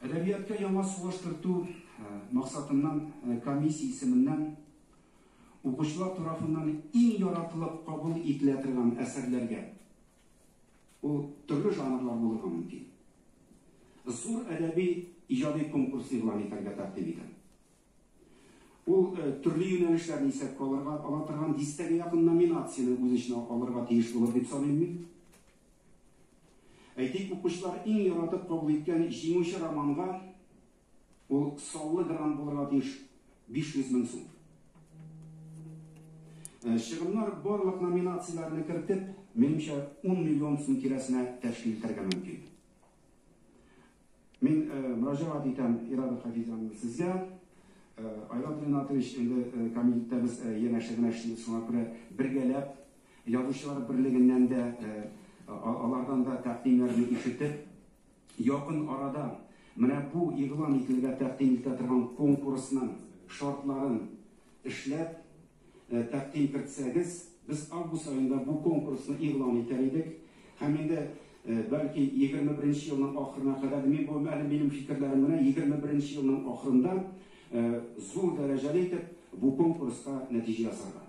Әдәбиятка яңа сугыштырту максатыннан комиссия исеменнән укучылар тарафыннан иң яратылып кабул ителә торган әсәрләргә ул төрле жанрлар булырга мөмкин. Зур әдәби иҗади конкурс игълан итәргә тәкъдим итәм. Ул төрле юнәлешләрне исәпкә ала торган 10-гә якын номинацияне үз эченә алырга тиеш булыр дип саныйм мин. Әйтик, укучылар иң яратып кабул иткән җиңүче романга ул саллы грант булырга тиеш 500 мең сум. Чыгымнар барлык номинацияләрне кертеп, минемчә 10 миллион сум тирәсенә тәшкил итәргә мөмкин. Мин мөрәҗәгать итәм Ирада Хафизовна сезгә. Айрат Ринатович инде комитетта без янәшәгенә шуңа күрә бергәләп язучылар берлегеннән дә алардан да тәкъдимнәрне ишетеп, якын арада менә бу игълан ителергә тәкъдим итә торган конкурсның шартларын эшләп тәкъдим итсәгез, без август аенда бу конкурсны игълан итәр идек. Һәм инде бәлки 21 елның ахырына кадәр минем фикерләрем менә 21 елның ахырында зур дәрәҗәле итеп бу конкурска нәтиҗә ясарга.